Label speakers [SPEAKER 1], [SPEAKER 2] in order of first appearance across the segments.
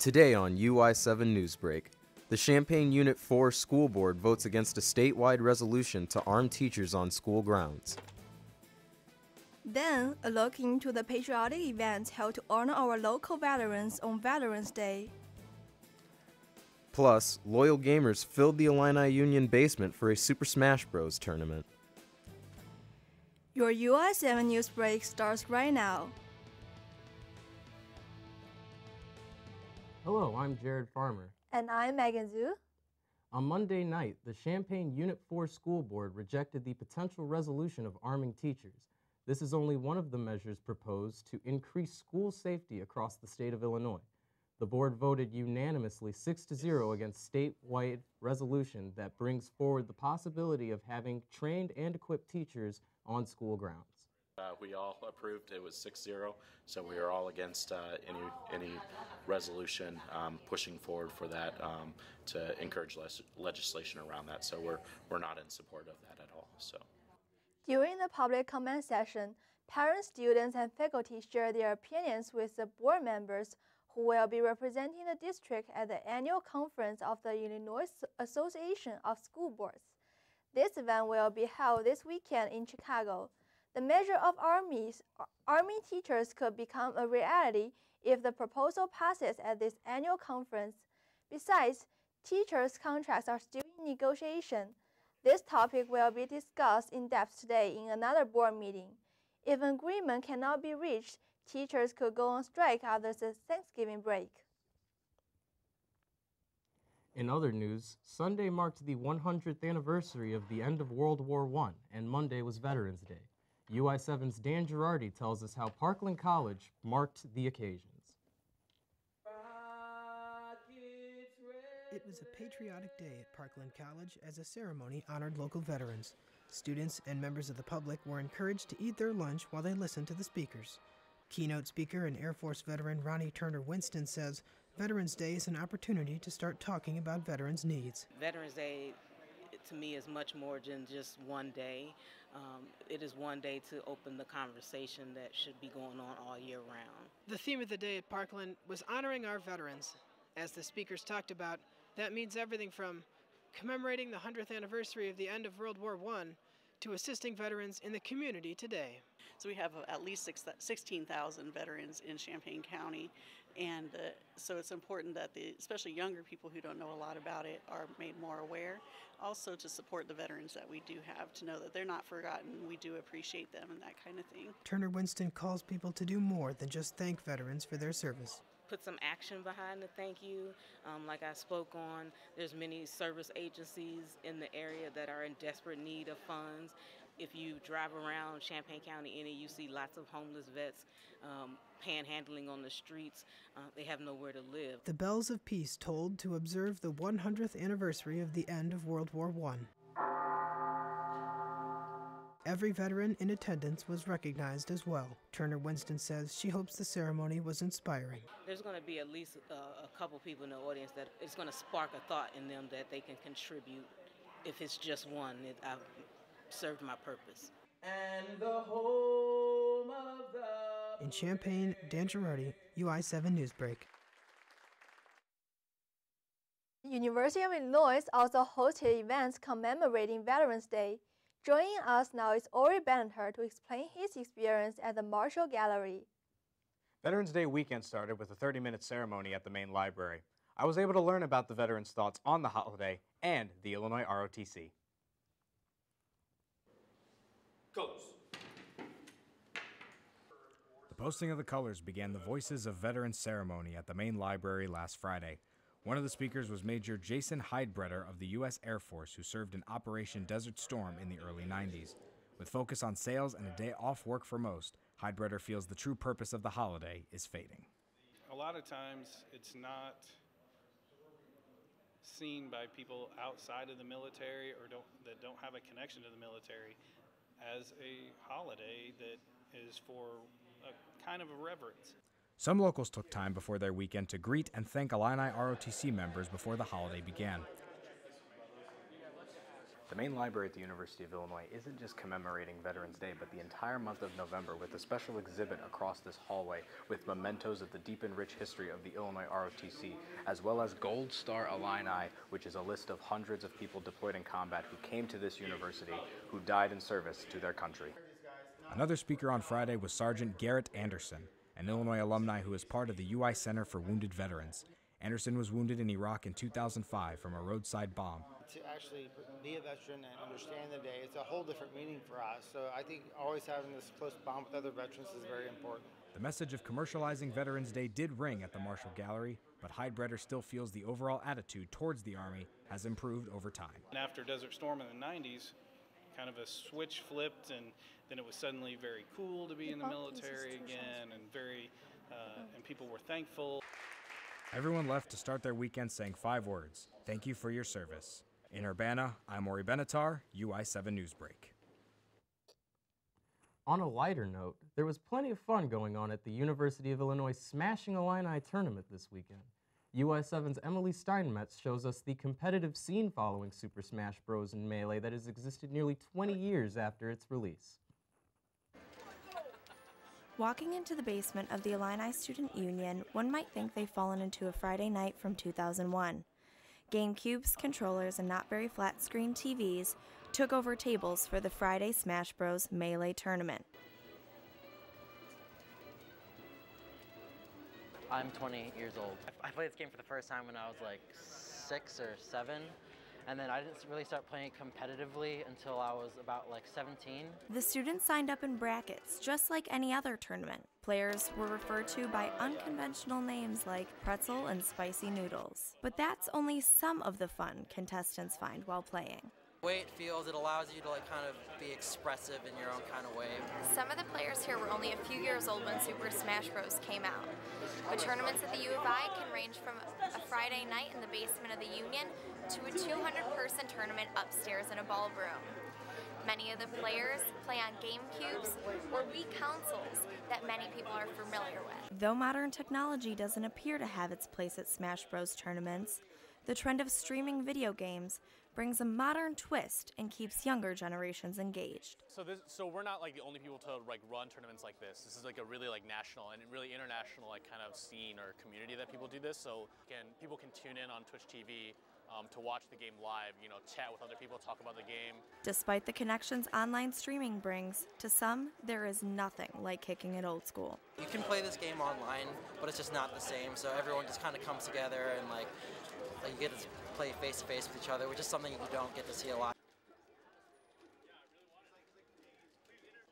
[SPEAKER 1] Today on UI7 Newsbreak, the Champaign Unit 4 School Board votes against a statewide resolution to arm teachers on school grounds.
[SPEAKER 2] Then, a look into the patriotic events held to honor our local veterans on Veterans Day.
[SPEAKER 1] Plus, loyal gamers filled the Illini Union basement for a Super Smash Bros. Tournament.
[SPEAKER 2] Your UI7 Newsbreak starts right now.
[SPEAKER 1] Hello, I'm Jared Farmer.
[SPEAKER 2] And I'm Megan Zhu.
[SPEAKER 1] On Monday night, the Champaign Unit 4 School Board rejected the potential resolution of arming teachers. This is only one of the measures proposed to increase school safety across the state of Illinois. The board voted unanimously 6-0 against statewide resolution that brings forward the possibility of having trained and equipped teachers on school grounds.
[SPEAKER 3] We all approved. It was 6-0, so we are all against any resolution pushing forward for that to encourage legislation around that. So we're not in support of that at all. So
[SPEAKER 2] during the public comment session, parents, students, and faculty shared their opinions with the board members who will be representing the district at the annual conference of the Illinois Association of School Boards. This event will be held this weekend in Chicago. The measure of arming teachers could become a reality if the proposal passes at this annual conference. Besides, teachers' contracts are still in negotiation. This topic will be discussed in depth today in another board meeting. If an agreement cannot be reached, teachers could go on strike after the Thanksgiving break.
[SPEAKER 1] In other news, Sunday marked the 100th anniversary of the end of World War I, and Monday was Veterans Day. UI7's Dan Girardi tells us how Parkland College marked the occasions.
[SPEAKER 4] It was a patriotic day at Parkland College as a ceremony honored local veterans. Students and members of the public were encouraged to eat their lunch while they listened to the speakers. Keynote speaker and Air Force veteran Ronnie Turner Winston says Veterans Day is an opportunity to start talking about veterans' needs.
[SPEAKER 5] Veterans Day, to me, is much more than just one day. It is one day to open the conversation that should be going on all year round.
[SPEAKER 4] The theme of the day at Parkland was honoring our veterans. As the speakers talked about, that means everything from commemorating the 100th anniversary of the end of World War I to assisting veterans in the community today.
[SPEAKER 6] So we have at least 16,000 veterans in Champaign County, and so it's important that especially younger people who don't know a lot about it are made more aware. Also to support the veterans that we do have, to know that they're not forgotten, we do appreciate them and that kind of thing.
[SPEAKER 4] Turner Winston calls people to do more than just thank veterans for their service.
[SPEAKER 5] Put some action behind the thank you. Like I spoke on, there's many service agencies in the area that are in desperate need of funds. If you drive around Champaign County, you see lots of homeless vets panhandling on the streets. They have nowhere to live.
[SPEAKER 4] The bells of peace tolled to observe the 100th anniversary of the end of World War I. Every veteran in attendance was recognized as well. Turner Winston says she hopes the ceremony was inspiring.
[SPEAKER 5] There's going to be at least a couple people in the audience that it's going to spark a thought in them that they can contribute. If it's just one, I've served my purpose.
[SPEAKER 7] And the home of the...
[SPEAKER 4] In Champaign, Dan Girardi, UI7 Newsbreak.
[SPEAKER 2] University of Illinois also hosted events commemorating Veterans Day. Joining us now is Ori Banter to explain his experience at the Marshall Gallery.
[SPEAKER 8] Veterans Day weekend started with a 30-minute ceremony at the main library. I was able to learn about the veterans' thoughts on the holiday and the Illinois ROTC.
[SPEAKER 9] Colors.
[SPEAKER 10] The posting of the colors began the Voices of Veterans ceremony at the main library last Friday. One of the speakers was Major Jason Heidbreder of the U.S. Air Force, who served in Operation Desert Storm in the early 90s. With focus on sales and a day off work for most, Heidbreder feels the true purpose of the holiday is fading.
[SPEAKER 9] A lot of times it's not seen by people outside of the military or that don't have a connection to the military as a holiday that is for a kind of a reverence.
[SPEAKER 10] Some locals took time before their weekend to greet and thank Illini ROTC members before the holiday began.
[SPEAKER 8] The main library at the University of Illinois isn't just commemorating Veterans Day, but the entire month of November with a special exhibit across this hallway with mementos of the deep and rich history of the Illinois ROTC, as well as Gold Star Illini, which is a list of hundreds of people deployed in combat who came to this university, who died in service to their country.
[SPEAKER 10] Another speaker on Friday was Sergeant Garrett Anderson, an Illinois alumni who is part of the UI Center for Wounded Veterans. Anderson was wounded in Iraq in 2005 from a roadside bomb.
[SPEAKER 11] To actually be a veteran and understand the day, it's a whole different meaning for us. So I think always having this close bond with other veterans is very important.
[SPEAKER 10] The message of commercializing Veterans Day did ring at the Marshall Gallery, but Heidbreder still feels the overall attitude towards the Army has improved over time.
[SPEAKER 9] And after Desert Storm in the 90s, kind of a switch flipped, and then it was suddenly very cool to be in the military again, and and people were thankful.
[SPEAKER 10] Everyone left to start their weekend saying 5 words: thank you for your service. In Urbana, I'm Ori Benatar, UI7 Newsbreak.
[SPEAKER 1] On a lighter note, there was plenty of fun going on at the University of Illinois Smashing Illini tournament this weekend. UI7's Emily Steinmetz shows us the competitive scene following Super Smash Bros. And Melee that has existed nearly 20 years after its release.
[SPEAKER 12] Walking into the basement of the Illini Student Union, one might think they've fallen into a Friday night from 2001. GameCubes, controllers, and not very flat-screen TVs took over tables for the Friday Smash Bros. Melee tournament.
[SPEAKER 13] I'm 28 years old. I played this game for the first time when I was like 6 or 7. And then I didn't really start playing it competitively until I was about like 17.
[SPEAKER 12] The students signed up in brackets, just like any other tournament. Players were referred to by unconventional names like Pretzel and Spicy Noodles. But that's only some of the fun contestants find while playing.
[SPEAKER 13] The way it feels, it allows you to like kind of be expressive in your own kind of way.
[SPEAKER 14] Some of the players here were only a few years old when Super Smash Bros. Came out. But tournaments at the U of I can range from a Friday night in the basement of the Union to a 200-person tournament upstairs in a ballroom. Many of the players play on GameCubes or Wii consoles that many people are familiar with.
[SPEAKER 12] Though modern technology doesn't appear to have its place at Smash Bros. Tournaments, the trend of streaming video games brings a modern twist and keeps younger generations engaged.
[SPEAKER 15] So we're not like the only people to like run tournaments like this. This is like a really like national and really international like kind of scene or community that people do this. So people can tune in on Twitch TV to watch the game live, you know, chat with other people, talk about the game.
[SPEAKER 12] Despite the connections online streaming brings, to some, there is nothing like kicking it old school.
[SPEAKER 13] You can play this game online, but it's just not the same. So everyone just kind of comes together and like you get to play face to face with each other, which is something you don't get to see a lot.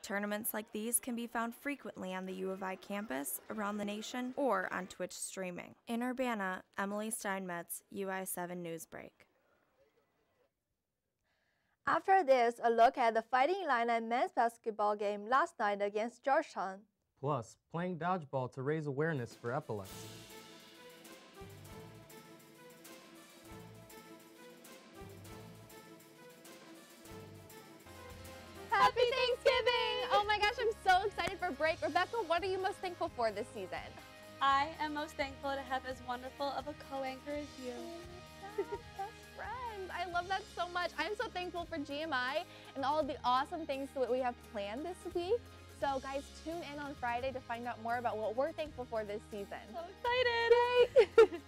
[SPEAKER 12] Tournaments like these can be found frequently on the U of I campus, around the nation, or on Twitch streaming. In Urbana, Emily Steinmetz, UI7 Newsbreak.
[SPEAKER 2] After this, a look at the Fighting Illini men's basketball game last night against Georgetown.
[SPEAKER 1] Plus, playing dodgeball to raise awareness for epilepsy.
[SPEAKER 16] Happy Thanksgiving! Oh my gosh, I'm so excited for break. Rebecca, what are you most thankful for this season?
[SPEAKER 17] I am most thankful to have as wonderful of a co-anchor as you.
[SPEAKER 16] Best friends. I love that so much. I'm so thankful for GMI and all of the awesome things that we have planned this week. So guys, tune in on Friday to find out more about what we're thankful for this season.
[SPEAKER 17] So excited!
[SPEAKER 16] Yay!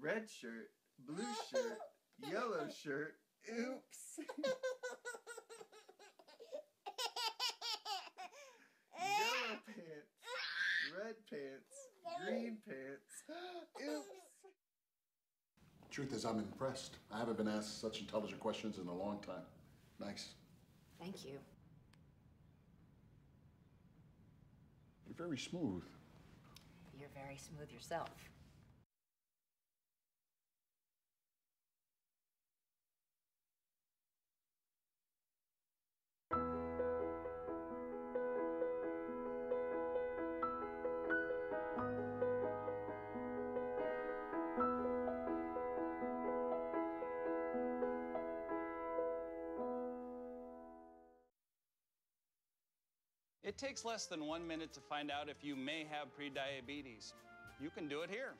[SPEAKER 18] Red shirt, blue shirt, yellow shirt, oops. Yellow pants, red pants, green pants, oops.
[SPEAKER 19] Truth is, I'm impressed. I haven't been asked such intelligent questions in a long time. Nice.
[SPEAKER 20] Thank you.
[SPEAKER 19] You're very smooth.
[SPEAKER 20] You're very smooth yourself.
[SPEAKER 21] It takes less than 1 minute to find out if you may have prediabetes. You can do it here.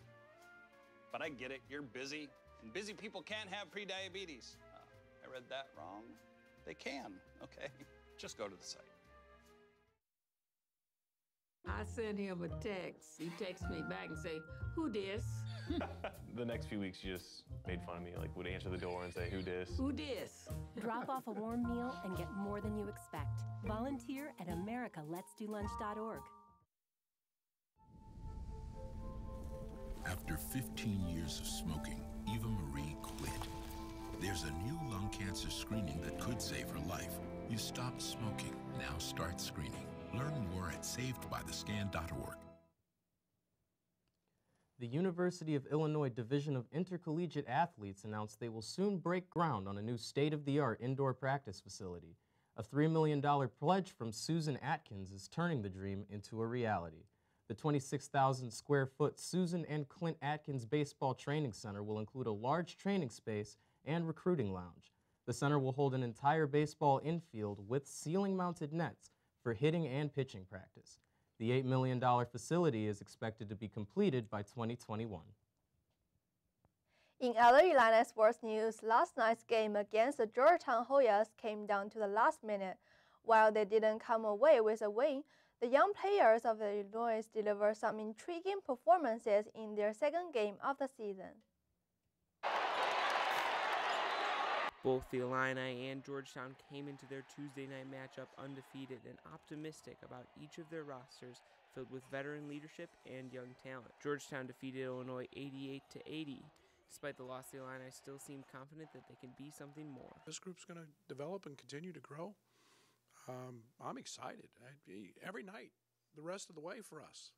[SPEAKER 3] But I get it, you're busy, and busy people can't have prediabetes. I read that wrong. They can, okay? Just go to the site.
[SPEAKER 22] I sent him a text. He texts me back and say, "Who dis?"
[SPEAKER 23] The next few weeks, you just made fun of me, like would answer the door and say, "Who dis?"
[SPEAKER 22] Who dis?
[SPEAKER 24] Drop off a warm meal and get more than you expect. Volunteer at americaletsdolunch.org.
[SPEAKER 25] After 15 years of smoking, Eva Marie quit. There's a new lung cancer screening that could save her life. You stopped smoking. Now start screening. Learn more at savedbythescan.org.
[SPEAKER 1] The University of Illinois Division of Intercollegiate Athletes announced they will soon break ground on a new state-of-the-art indoor practice facility. A $3 million pledge from Susan Atkins is turning the dream into a reality. The 26,000 square foot Susan and Clint Atkins Baseball Training Center will include a large training space and recruiting lounge. The center will hold an entire baseball infield with ceiling-mounted nets for hitting and pitching practice. The $8 million facility is expected to be completed by 2021.
[SPEAKER 2] In other Illini sports news, last night's game against the Georgetown Hoyas came down to the last minute. While they didn't come away with a win, the young players of the Illinois delivered some intriguing performances in their second game of the season.
[SPEAKER 26] Both the Illini and Georgetown came into their Tuesday night matchup undefeated and optimistic about each of their rosters filled with veteran leadership and young talent. Georgetown defeated Illinois 88-80. Despite the loss, the Illini still seem confident that they can be something more.
[SPEAKER 27] This group's going to develop and continue to grow. I'm excited. Every night, the rest of the way for us.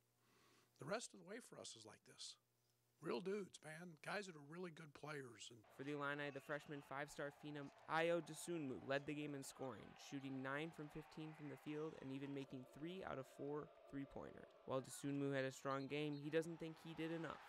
[SPEAKER 27] The rest of the way for us is like this. Real dudes, man. Guys that are really good players.
[SPEAKER 26] For the Illini, the freshman five-star phenom Ayo Dosunmu led the game in scoring, shooting 9 from 15 from the field and even making 3 out of 4 three-pointers. While Dosunmu had a strong game, he doesn't think he did enough.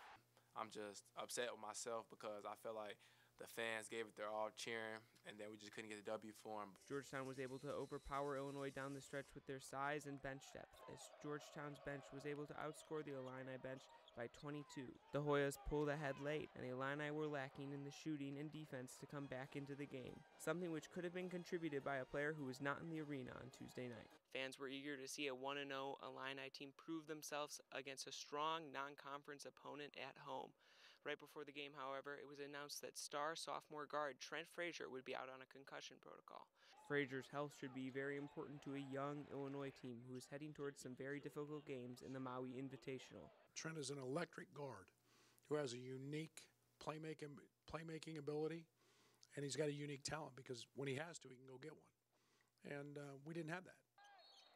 [SPEAKER 28] I'm just upset with myself because I feel like the fans gave it their all cheering, and then we just couldn't get the W for them.
[SPEAKER 26] Georgetown was able to overpower Illinois down the stretch with their size and bench depth, as Georgetown's bench was able to outscore the Illini bench by 22. The Hoyas pulled ahead late, and the Illini were lacking in the shooting and defense to come back into the game, something which could have been contributed by a player who was not in the arena on Tuesday night. Fans were eager to see a 1-0 Illini team prove themselves against a strong non-conference opponent at home. Right before the game, however, it was announced that star sophomore guard Trent Frazier would be out on a concussion protocol. Frazier's health should be very important to a young Illinois team who is heading towards some very difficult games in the Maui Invitational.
[SPEAKER 27] Trent is an electric guard who has a unique playmaking ability, and he's got a unique talent because when he has to, he can go get one. And we didn't have that.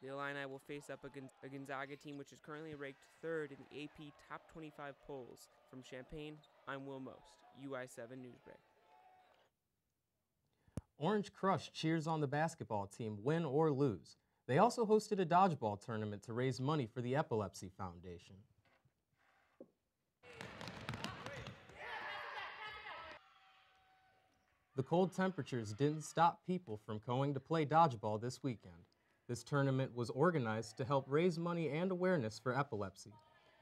[SPEAKER 26] The Illini will face up a Gonzaga team which is currently ranked 3rd in the AP Top 25 polls. From Champaign, I'm Will Most, UI7 Newsbreak.
[SPEAKER 1] Orange Crush cheers on the basketball team, win or lose. They also hosted a dodgeball tournament to raise money for the Epilepsy Foundation. The cold temperatures didn't stop people from going to play dodgeball this weekend. This tournament was organized to help raise money and awareness for epilepsy.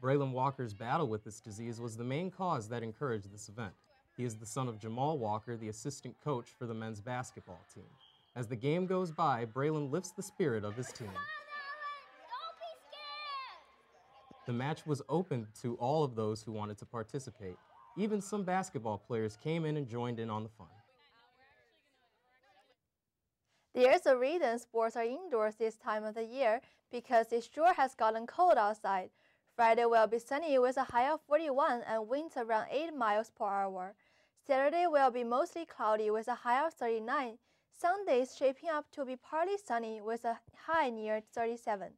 [SPEAKER 1] Braylon Walker's battle with this disease was the main cause that encouraged this event. He is the son of Jamal Walker, the assistant coach for the men's basketball team. As the game goes by, Braylon lifts the spirit of his team. The match was open to all of those who wanted to participate. Even some basketball players came in and joined in on the fun.
[SPEAKER 2] There's a reason sports are indoors this time of the year, because it sure has gotten cold outside. Friday will be sunny with a high of 41 and winds around 8 miles per hour. Saturday will be mostly cloudy with a high of 39. Sunday is shaping up to be partly sunny with a high near 37.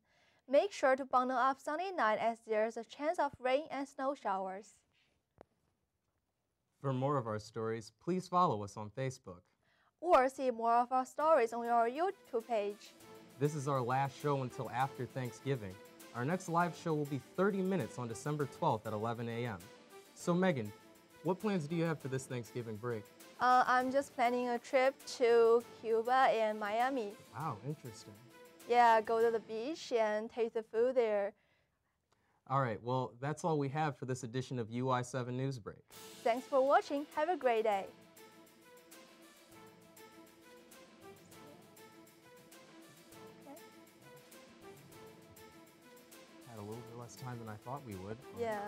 [SPEAKER 2] Make sure to bundle up Sunday night as there's a chance of rain and snow showers.
[SPEAKER 1] For more of our stories, please follow us on Facebook.
[SPEAKER 2] Or see more of our stories on our YouTube page.
[SPEAKER 1] This is our last show until after Thanksgiving. Our next live show will be 30 minutes on December 12th at 11 a.m. So Megan, what plans do you have for this Thanksgiving break?
[SPEAKER 2] I'm just planning a trip to Cuba and Miami.
[SPEAKER 1] Wow, interesting.
[SPEAKER 2] Yeah, go to the beach and taste the food there.
[SPEAKER 1] All right, well, that's all we have for this edition of UI7 Newsbreak.
[SPEAKER 2] Thanks for watching. Have a great day.
[SPEAKER 1] Had a little bit less time than I thought we would.
[SPEAKER 2] Yeah.